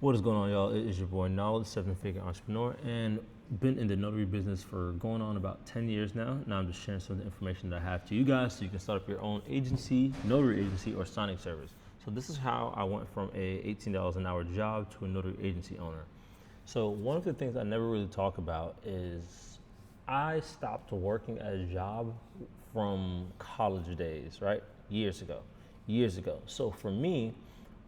What is going on, y'all? It is your boy Knowledge, seven-figure entrepreneur, and been in the notary business for going on about 10 years now. Now I'm just sharing some of the information that I have to you guys so you can start up your own agency, notary agency, or signing service. So this is how I went from a $18 an hour job to a notary agency owner. So one of the things I never really talk about is I stopped working at a job from college days, right? Years ago. So for me,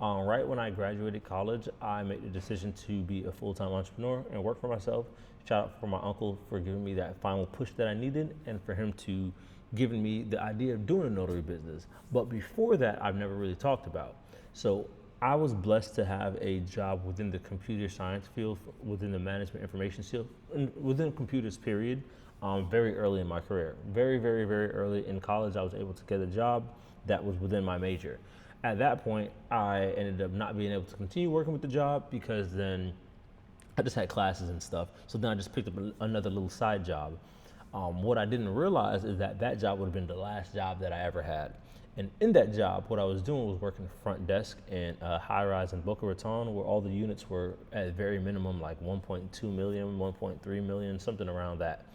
right when I graduated college, I made the decision to be a full-time entrepreneur and work for myself. Shout out for my uncle for giving me that final push that I needed, and for him to giving me the idea of doing a notary business. But before that, I've never really talked about. So I was blessed to have a job within the computer science field, within the management information field, within computers, period, very early in my career. Very early in college, I was able to get a job that was within my major. At that point, I ended up not being able to continue working with the job because then I just had classes and stuff. So then I just picked up another little side job. What I didn't realize is that that job would have been the last job that I ever had. And in that job, what I was doing was working front desk in a high rise in Boca Raton, where all the units were at very minimum like 1.2 million, 1.3 million, something around that.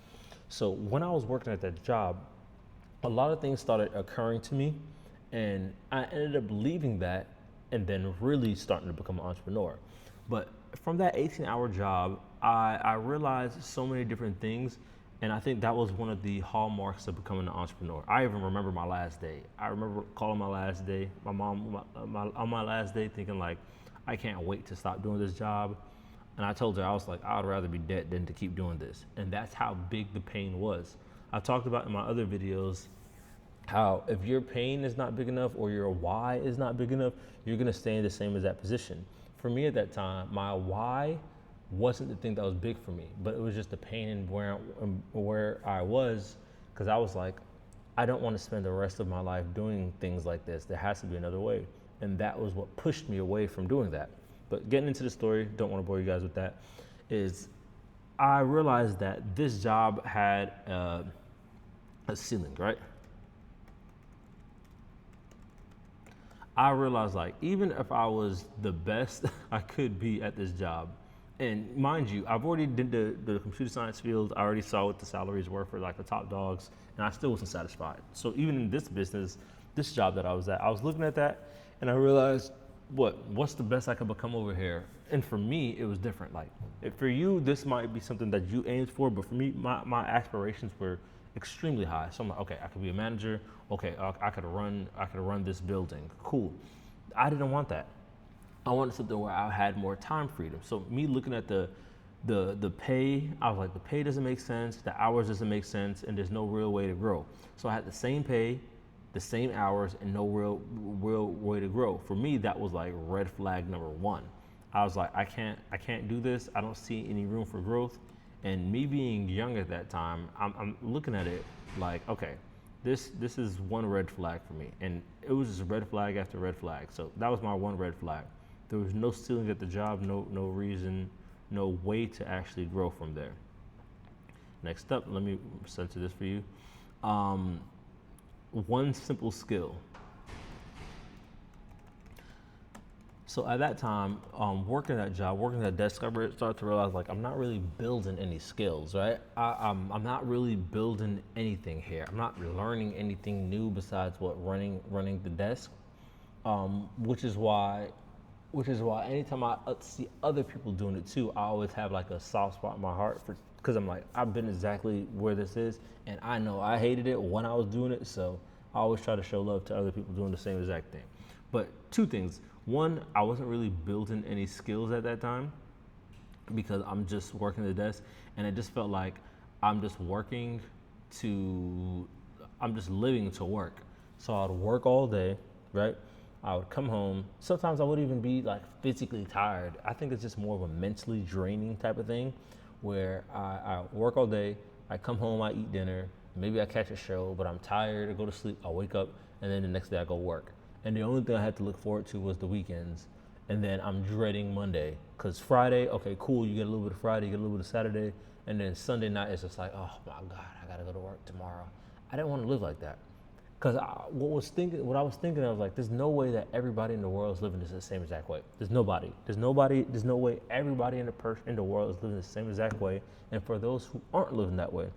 So when I was working at that job, a lot of things started occurring to me, and I ended up leaving that and then really starting to become an entrepreneur. But from that 18-hour job, I realized so many different things, and I think that was one of the hallmarks of becoming an entrepreneur. I even remember my last day. I remember calling my last day, my mom on my last day, thinking like, I can't wait to stop doing this job. And I told her, I was like, I'd rather be dead than to keep doing this. And that's how big the pain was. I've talked about in my other videos how if your pain is not big enough or your why is not big enough, you're gonna stay in the same exact position. For me at that time, my why wasn't the thing that was big for me, but it was just the pain and where I was, because I was like, I don't want to spend the rest of my life doing things like this. There has to be another way. And that was what pushed me away from doing that. But getting into the story, don't want to bore you guys with that, is I realized that this job had a ceiling, right? I realized like even if I was the best I could be at this job, and mind you, I've already did the computer science field. I already saw what the salaries were for like the top dogs, and I still wasn't satisfied. So even in this business, this job that I was at, I was looking at that, and I realized what's the best I could become over here. And for me, it was different. Like for you, this might be something that you aimed for, but for me, my aspirations were extremely high. So I'm like, okay, I could be a manager. Okay, I could run this building. Cool. I didn't want that. I wanted something where I had more time freedom. So me looking at the pay, I was like, the pay doesn't make sense, the hours doesn't make sense, and there's no real way to grow. So I had the same pay, the same hours, and no real way to grow. For me, that was like red flag number one. I was like, I can't do this. I don't see any room for growth. And me being young at that time, I'm looking at it like, okay, this is one red flag for me. And it was just red flag after red flag. So that was my one red flag. There was no ceiling at the job, no reason, no way to actually grow from there. Next up, let me censor this for you. One simple skill. So at that time, working that job, working that desk, I started to realize like I'm not really building any skills, right? I'm not really building anything here. I'm not learning anything new besides what running the desk, which is why anytime I see other people doing it too, I always have like a soft spot in my heart for, because I'm like, I've been exactly where this is, and I know I hated it when I was doing it, so I always try to show love to other people doing the same exact thing. But two things. One, I wasn't really building any skills at that time because I'm just working the desk, and it just felt like I'm just living to work. So I'd work all day, right? I would come home. Sometimes I wouldn't even be like physically tired. I think it's just more of a mentally draining type of thing where I work all day. I come home, I eat dinner. Maybe I catch a show, but I'm tired. I go to sleep. I wake up, and then the next day I go work. And the only thing I had to look forward to was the weekends. And then I'm dreading Monday. Because Friday, okay, cool, you get a little bit of Friday, you get a little bit of Saturday. And then Sunday night is just like, oh my God, I gotta go to work tomorrow. I didn't want to live like that. Because what I was thinking, I was like, there's no way that everybody in the world is living this the same exact way. There's no way everybody in the world is living the same exact way. And for those who aren't living that way,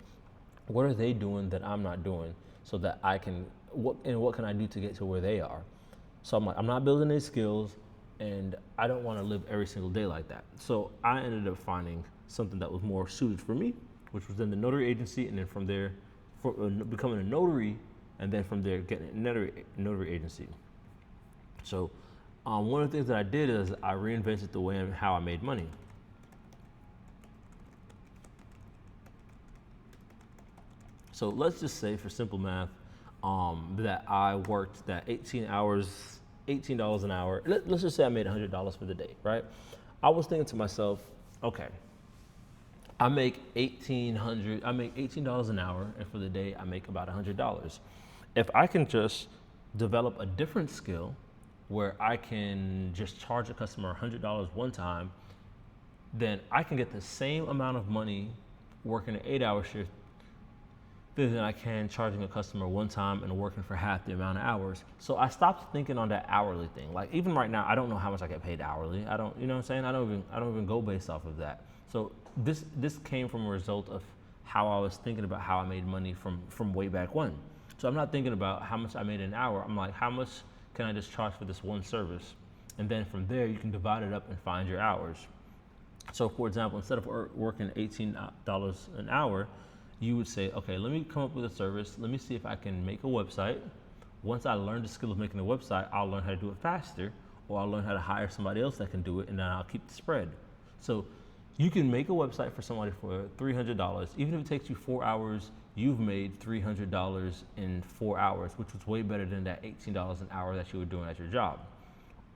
what are they doing that I'm not doing so that I can, what can I do to get to where they are? So I'm like, I'm not building any skills and I don't want to live every single day like that. So I ended up finding something that was more suited for me, which was then the notary agency. And then from there, becoming a notary, and then from there getting a notary agency. So one of the things that I did is I reinvented the way and how I made money. So let's just say for simple math, that I worked that 18 hours, $18 an hour. Let's just say I made $100 for the day, right? I was thinking to myself, okay, I make $18 an hour, and for the day I make about $100. If I can just develop a different skill where I can just charge a customer $100 one time, then I can get the same amount of money working an 8-hour shift than I can charging a customer one time and working for half the amount of hours. So I stopped thinking on that hourly thing. Like even right now, I don't know how much I get paid hourly. I don't, you know what I'm saying? I don't even go based off of that. So this came from a result of how I was thinking about how I made money from way back when. So I'm not thinking about how much I made an hour. I'm like, how much can I just charge for this one service? And then from there, you can divide it up and find your hours. So for example, instead of working $18 an hour, you would say, okay, let me come up with a service. Let me see if I can make a website. Once I learn the skill of making a website, I'll learn how to do it faster, or I'll learn how to hire somebody else that can do it, and then I'll keep the spread. So you can make a website for somebody for $300. Even if it takes you 4 hours, you've made $300 in 4 hours, which was way better than that $18 an hour that you were doing at your job.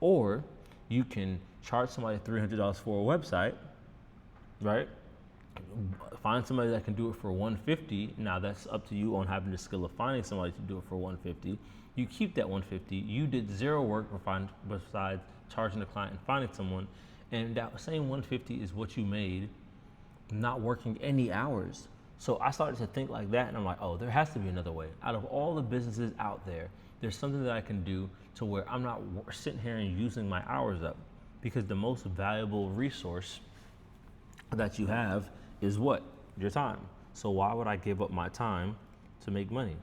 Or you can charge somebody $300 for a website, right? Find somebody that can do it for $150. Now that's up to you on having the skill of finding somebody to do it for $150. You keep that $150. You did zero work besides charging the client and finding someone, and that same $150 is what you made not working any hours. So I started to think like that, and I'm like, oh, there has to be another way. Out of all the businesses out there, there's something that I can do to where I'm not sitting here and using my hours up, because the most valuable resource that you have is what? Your time. So why would I give up my time to make money?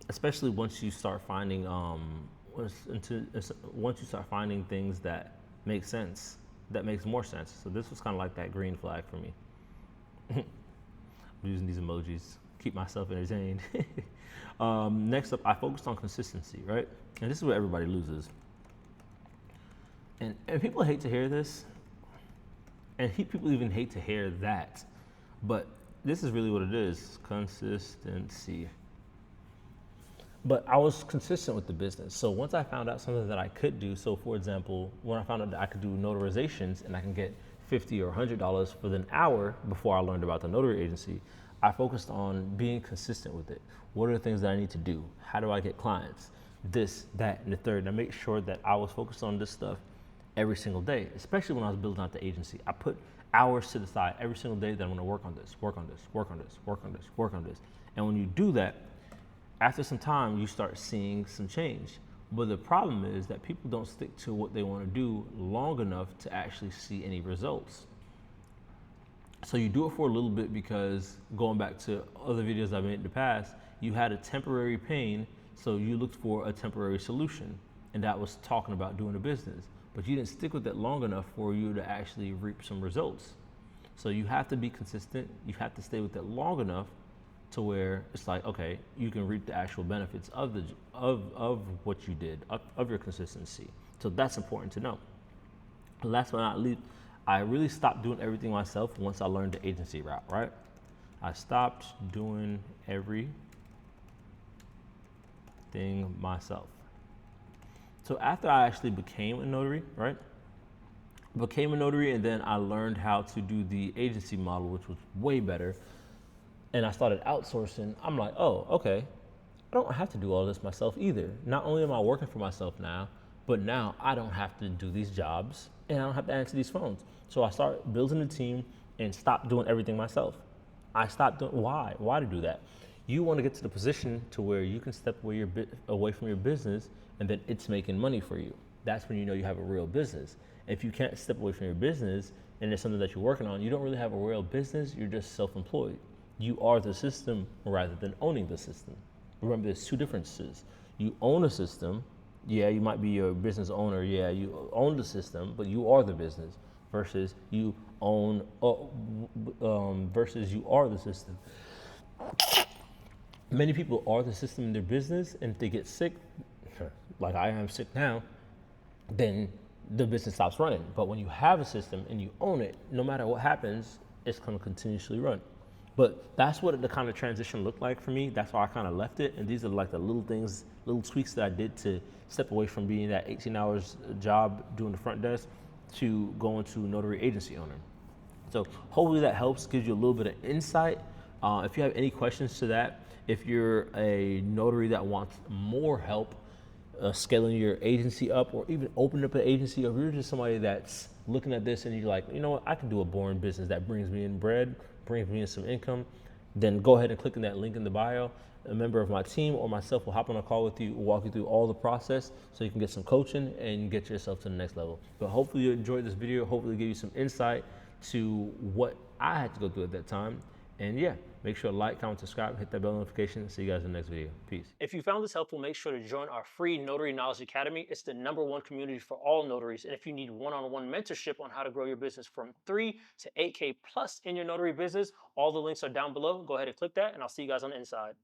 Especially once you start finding once you start finding things that make sense, that makes more sense. So this was kind of like that green flag for me. I'm using these emojis, keep myself entertained. Next up, I focused on consistency, right? And this is where everybody loses. And people hate to hear this, and people even hate to hear that, but this is really what it is, consistency. But I was consistent with the business. So once I found out something that I could do, so for example, when I found out that I could do notarizations and I can get $50 or $100 for an hour before I learned about the notary agency, I focused on being consistent with it. What are the things that I need to do? How do I get clients? This, that, and the third. And I made sure that I was focused on this stuff every single day, especially when I was building out the agency. I put hours to the side every single day that I'm gonna work on this, work on this, work on this, work on this, work on this. And when you do that, after some time, you start seeing some change. But the problem is that people don't stick to what they want to do long enough to actually see any results. So you do it for a little bit because, going back to other videos I've made in the past, you had a temporary pain, so you looked for a temporary solution. And that was talking about doing a business. But you didn't stick with it long enough for you to actually reap some results. So you have to be consistent. You have to stay with it long enough to where it's like, okay, you can reap the actual benefits of what you did, of your consistency. So that's important to know. Last but not least, I really stopped doing everything myself once I learned the agency route, right? I stopped doing everything myself. So after I actually became a notary, right? Became a notary, and then I learned how to do the agency model, which was way better. And I started outsourcing. I'm like, oh, okay. I don't have to do all this myself either. Not only am I working for myself now, but now I don't have to do these jobs and I don't have to answer these phones. So I started building a team and stopped doing everything myself. I stopped doing, why to do that? You want to get to the position to where you can step away from your business and then it's making money for you. That's when you know you have a real business. If you can't step away from your business and it's something that you're working on, you don't really have a real business, you're just self-employed. You are the system rather than owning the system. Remember, there's two differences. You own a system, yeah, you might be your business owner, yeah, you own the system, but you are the business versus you own, versus you are the system. Many people are the system in their business, and if they get sick, like I am sick now, then the business stops running. But when you have a system and you own it, no matter what happens, it's going to continuously run. But that's what the kind of transition looked like for me. That's why I kind of left it. And these are like the little things, little tweaks that I did to step away from being that 18 hours job doing the front desk to going to notary agency owner. So hopefully that helps, gives you a little bit of insight. If you have any questions to that, if you're a notary that wants more help scaling your agency up or even opening up an agency, or if you're just somebody that's looking at this and you're like, you know what, I can do a boring business that brings me in bread, brings me in some income, then go ahead and click on that link in the bio. A member of my team or myself will hop on a call with you, walk you through all the process so you can get some coaching and get yourself to the next level. But hopefully you enjoyed this video, hopefully give you some insight to what I had to go through at that time. And yeah, make sure to like, comment, subscribe, hit that bell notification. See you guys in the next video. Peace. If you found this helpful, make sure to join our free Notary Knowledge Academy. It's the #1 community for all notaries. And if you need one-on-one mentorship on how to grow your business from 3 to 8K plus in your notary business, all the links are down below. Go ahead and click that, and I'll see you guys on the inside.